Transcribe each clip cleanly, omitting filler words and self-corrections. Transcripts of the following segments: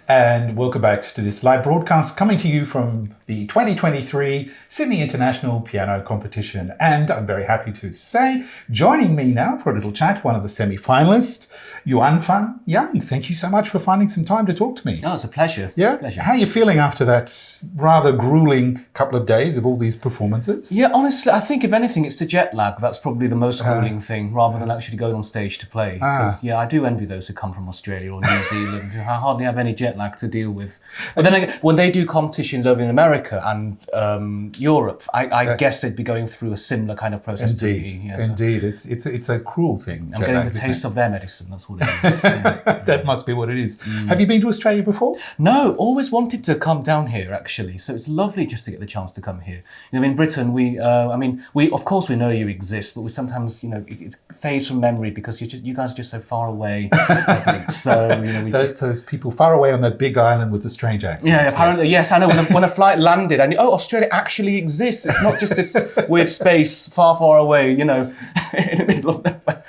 and welcome back to this live broadcast coming to you from the 2023 Sydney International Piano Competition. And I'm very happy to say, joining me now for a little chat, one of the semi-finalists, Yuanfan Yang. Thank you so much for finding some time to talk to me. Oh, it's a pleasure. Yeah? Pleasure. How are you feeling after that rather grueling couple of days of all these performances? Yeah, honestly, I think if anything, it's the jet lag. That's probably the most grueling thing, rather than actually going on stage to play. Because, yeah, I do envy those who come from Australia or New Zealand. I hardly have any jet lag to deal with. But then again, when they do competitions over in America and Europe, I guess they'd be going through a similar kind of process to me. Yeah, so Indeed. It's a cruel thing. I'm getting the taste of their medicine, that's what it is. Yeah. That must be what it is. Have you been to Australia before? No, always wanted to come down here actually. So it's lovely just to get the chance to come here. You know, in Britain, we of course we know you exist, but we sometimes, it fades from memory because you guys are just so far away. I think so. Those people far away on that big island with the strange accent. Yeah, apparently, yes, I know. When a flight landed, I knew, Australia actually exists. It's not just this weird space far, far away, in the middle of nowhere.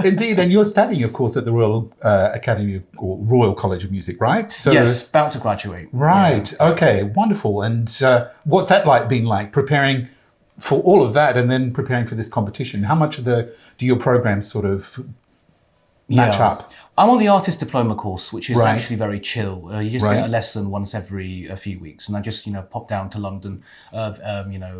Indeed, and you're studying, of course, at the Royal Academy or Royal College of Music, right? So, yes, about to graduate. Right. Yeah. Okay. Wonderful. And what's that like? Preparing for all of that and then preparing for this competition. How much do your programs sort of match up? I'm on the artist diploma course, which is Right. actually very chill. You just get a lesson once every a few weeks, and I just pop down to London,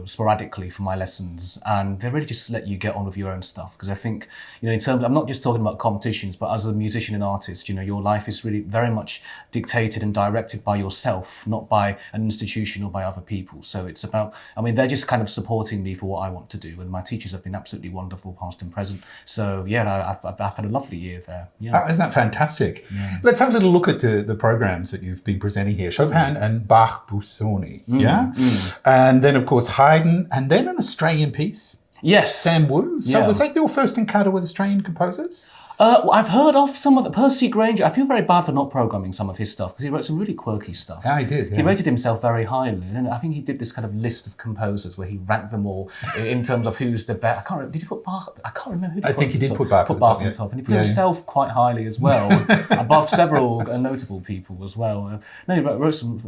sporadically for my lessons, and they really just let you get on with your own stuff. Because I think in terms, I'm not just talking about competitions, but as a musician and artist, your life is really very much dictated and directed by yourself, not by an institution or by other people. So it's about, they're just kind of supporting me for what I want to do, and my teachers have been absolutely wonderful, past and present. So yeah, I've had a lovely year there. Yeah. Isn't that fantastic? Yeah. Let's have a little look at the programs that you've been presenting here. Chopin and Bach Busoni, and then of course Haydn, and then an Australian piece. Yes. Sam Wu. So was that your first encounter with Australian composers? I've heard of some of the Percy Granger. I feel very bad for not programming some of his stuff because he wrote some really quirky stuff. Yeah, he did. Yeah. He rated himself very highly, and I think he did this kind of list of composers where he ranked them all in terms of who's the best. Did he put Bach? I can't remember who. I think he did put Bach on the top, and he put himself quite highly as well, above several notable people as well. He wrote some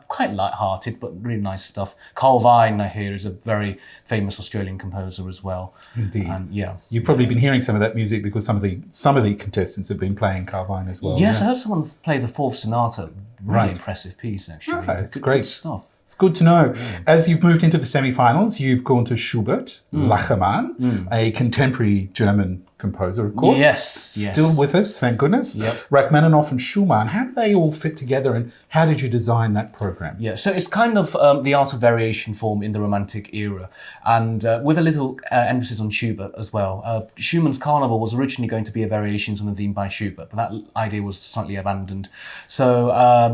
quite light-hearted but really nice stuff. Carl Vine, I hear, is a very famous Australian composer as well. Indeed. And, you've probably been hearing some of that music because some of the contestants have been playing Carl Vine as well. Yes, I heard someone play the Fourth Sonata. Really impressive piece, actually. It's great. Good stuff. It's good to know. Yeah. As you've moved into the semi-finals, you've gone to Schubert, Lachenmann, a contemporary German composer, of course. Yes. Still with us, thank goodness. Yep. Rachmaninoff and Schumann. How do they all fit together, and how did you design that program? Yeah, so it's kind of the art of variation form in the Romantic era, and with a little emphasis on Schubert as well. Schumann's Carnival was originally going to be a variations on the theme by Schubert, but that idea was slightly abandoned. So,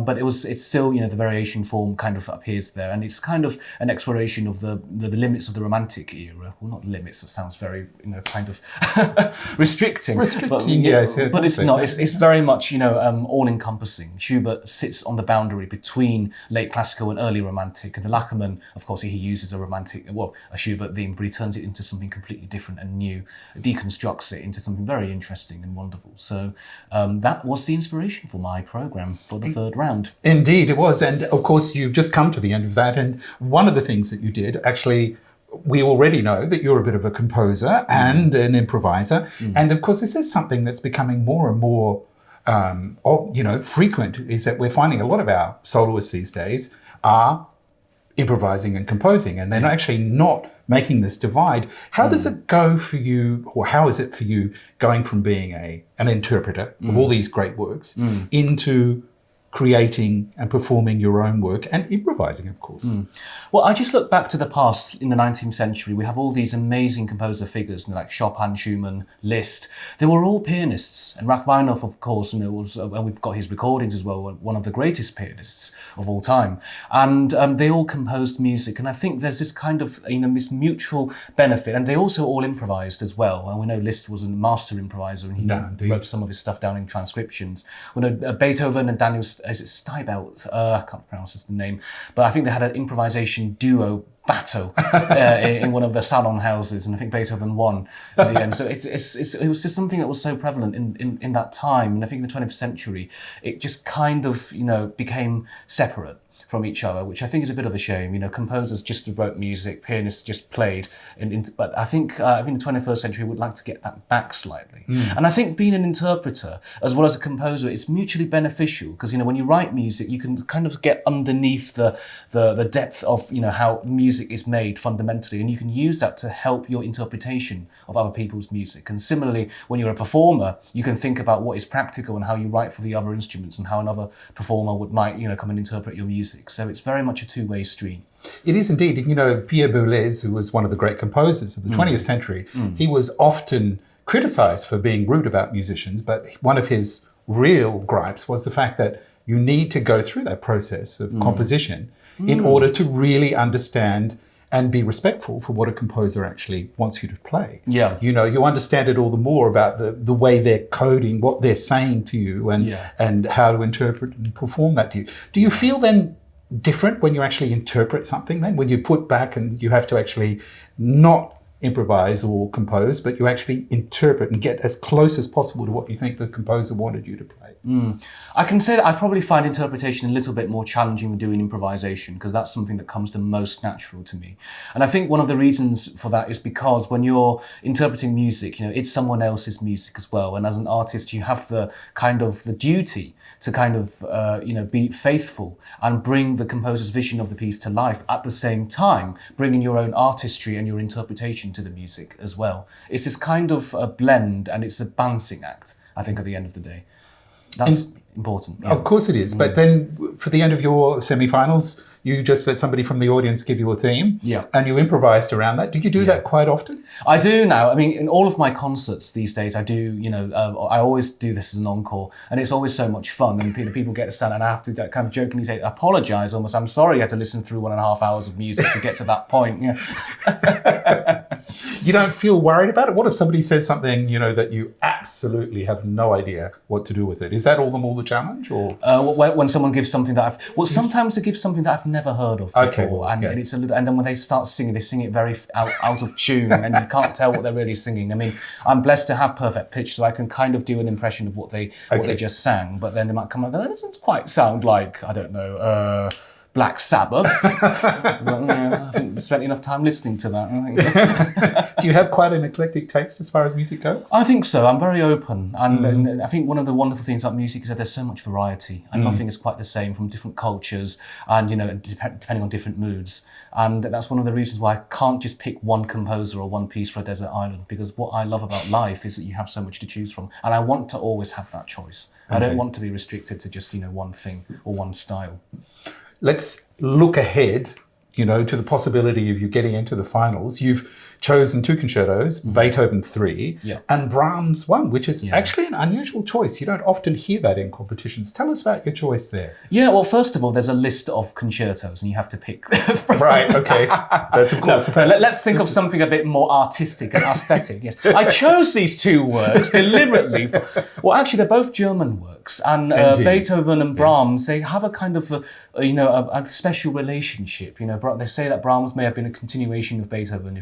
but it's still, the variation form kind of appears there, and it's kind of an exploration of the limits of the Romantic era. Well, not limits, that sounds very, kind of restricting. But it's not. It's very much, all-encompassing. Schubert sits on the boundary between late classical and early Romantic, and the Lachenmann, of course, he uses a Schubert theme, but he turns it into something completely different and new, deconstructs it into something very interesting and wonderful. So that was the inspiration for my program for the third round. Indeed, it was, and of course, you've just come to the end of that. And one of the things that you did, actually, we already know that you're a bit of a composer and an improviser. And of course, this is something that's becoming more and more, frequent, is that we're finding a lot of our soloists these days are improvising and composing, and they're actually not making this divide. How does it go for you, or how is it for you going from being an interpreter of all these great works into creating and performing your own work and improvising, of course? Well, I just look back to the past. In the 19th century, we have all these amazing composer figures, like Chopin, Schumann, Liszt. They were all pianists, and Rachmaninoff, of course, was, and we've got his recordings as well, one of the greatest pianists of all time. And they all composed music, and I think there's this kind of, this mutual benefit, and they also all improvised as well. And we know Liszt was a master improviser, and he wrote some of his stuff down in transcriptions. We know Beethoven and Daniel is it Steibelt? I can't pronounce the name, but I think they had an improvisation duo battle in one of the salon houses, and I think Beethoven won in the end. So it was just something that was so prevalent in that time, and I think in the 20th century, it just kind of became separate from each other, which I think is a bit of a shame. Composers just wrote music, pianists just played, but I think the 21st century would like to get that back slightly. And I think being an interpreter as well as a composer, it's mutually beneficial because when you write music, you can kind of get underneath the depth of how music is made fundamentally, and you can use that to help your interpretation of other people's music. And similarly, when you're a performer, you can think about what is practical and how you write for the other instruments and how another performer might come and interpret your music. So it's very much a two-way street. It is indeed. Pierre Boulez, who was one of the great composers of the 20th century, he was often criticized for being rude about musicians, but one of his real gripes was the fact that you need to go through that process of composition in order to really understand and be respectful for what a composer actually wants you to play. Yeah. You understand it all the more about the way they're coding, what they're saying to you, and how to interpret and perform that to you. Do you feel then different when you actually interpret something then? When you put back and you have to actually not improvise or compose, but you actually interpret and get as close as possible to what you think the composer wanted you to play? I can say that I probably find interpretation a little bit more challenging than doing improvisation because that's something that comes the most natural to me. And I think one of the reasons for that is because when you're interpreting music, it's someone else's music as well. And as an artist, you have the duty to kind of, be faithful and bring the composer's vision of the piece to life at the same time, bringing your own artistry and your interpretation to the music as well. It's this kind of a blend, and it's a balancing act, I think, at the end of the day. That's important. Yeah. Of course it is. But then for the end of your semi-finals, you just let somebody from the audience give you a theme, and you improvised around that. Do you do that quite often? I do now. I mean, in all of my concerts these days, I do, I always do this as an encore, and it's always so much fun. And people get to stand, and I have to kind of jokingly say, apologise almost. I'm sorry you had to listen through 1.5 hours of music to get to that point. Yeah. You don't feel worried about it? What if somebody says something, that you absolutely have no idea what to do with it? Is that all the more the challenge? Or when someone gives something that sometimes they give something that I've never heard of before, and it's a little, and then when they start singing, they sing it very out of tune, and you can't tell what they're really singing. I mean, I'm blessed to have perfect pitch, so I can kind of do an impression of what they just sang. But then they might come like, that doesn't quite sound like, I don't know, Black Sabbath. But, I haven't spent enough time listening to that. Do you have quite an eclectic taste as far as music goes? I think so. I'm very open. And I think one of the wonderful things about music is that there's so much variety, and nothing is quite the same from different cultures and, depending on different moods. And that's one of the reasons why I can't just pick one composer or one piece for a desert island, because what I love about life is that you have so much to choose from. And I want to always have that choice. I don't want to be restricted to just, one thing or one style. Let's look ahead, to the possibility of you getting into the finals. You've chosen 2 concertos, Beethoven 3 and Brahms 1, which is actually an unusual choice. You don't often hear that in competitions. Tell us about your choice there. Yeah, well, first of all, there's a list of concertos and you have to pick. Right, okay. That's of course. Let's think of something a bit more artistic and aesthetic. Yes, I chose these 2 works deliberately. Actually, they're both German works, and Beethoven and Brahms, they have a kind of a special relationship. They say that Brahms may have been a continuation of Beethoven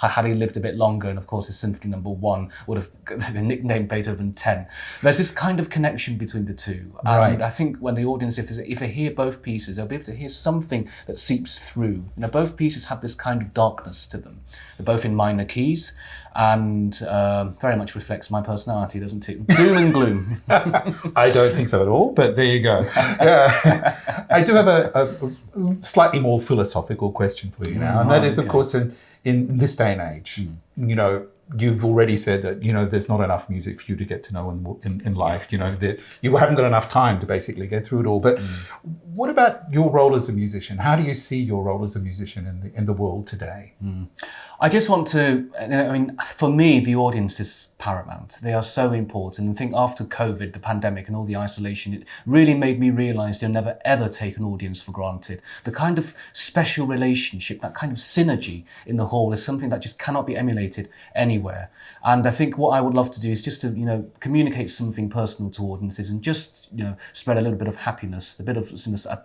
had he lived a bit longer, and of course his Symphony No. 1 would have been nicknamed Beethoven 10. There's this kind of connection between the 2. And I think when the audience, if they hear both pieces, they'll be able to hear something that seeps through. Both pieces have this kind of darkness to them. They're both in minor keys, and very much reflects my personality, doesn't it? Doom and gloom. I don't think so at all, but there you go. I do have a slightly more philosophical question for you now, and that is, of course, in this day and age, you've already said that, there's not enough music for you to get to know in life, that you haven't got enough time to basically get through it all. But what about your role as a musician? How do you see your role as a musician in the world today? I just want to, for me, the audience is paramount. They are so important. And I think after COVID, the pandemic and all the isolation, it really made me realise you'll never ever take an audience for granted. The kind of special relationship, that kind of synergy in the hall is something that just cannot be emulated anywhere anywhere. And I think what I would love to do is just to, communicate something personal to audiences and just, spread a little bit of happiness, a bit of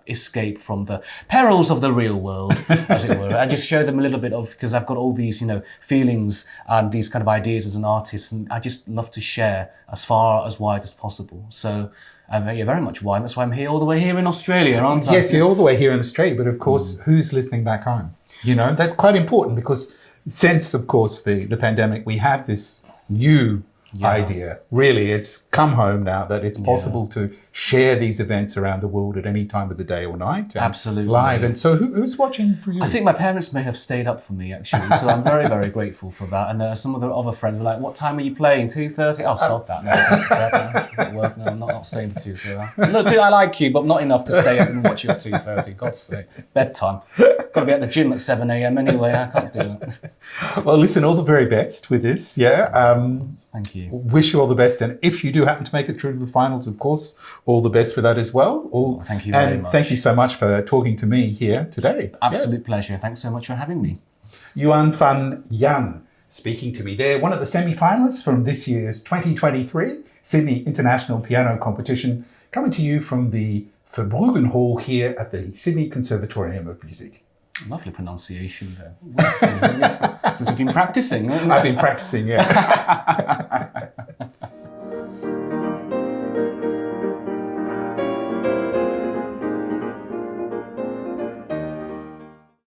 escape from the perils of the real world, as it were. And just show them a little bit of, because I've got all these, feelings and these kind of ideas as an artist, and I just love to share as far as wide as possible. So you're very much wide. That's why I'm here all the way here in Australia, aren't I? Yes, you're all the way here in Australia, but of course, who's listening back home? That's quite important because since, of course, the pandemic, we have this new idea. Really, it's come home now that it's possible to share these events around the world at any time of the day or night. Absolutely. Live. And so who's watching for you? I think my parents may have stayed up for me, actually. So I'm very, very grateful for that. And there are some of the other friends who were like, what time are you playing? 2:30? Oh, stop that. No, I'm not staying for 2:30. Look, dude, I like you, but not enough to stay up and watch you at 2:30. God's sake. Bedtime. Got to be at the gym at 7 a.m. anyway. I can't do that. Well, listen, all the very best with this. Thank you. Wish you all the best. And if you do happen to make it through to the finals, of course, all the best for that as well. Thank you very much. And thank you so much for talking to me here today. Absolute pleasure. Thanks so much for having me. Yuanfan Yang speaking to me there, one of the semi-finalists from this year's 2023 Sydney International Piano Competition, coming to you from the Verbruggen Hall here at the Sydney Conservatorium of Music. Lovely pronunciation there. Since you've been practicing. I've been practicing, yeah.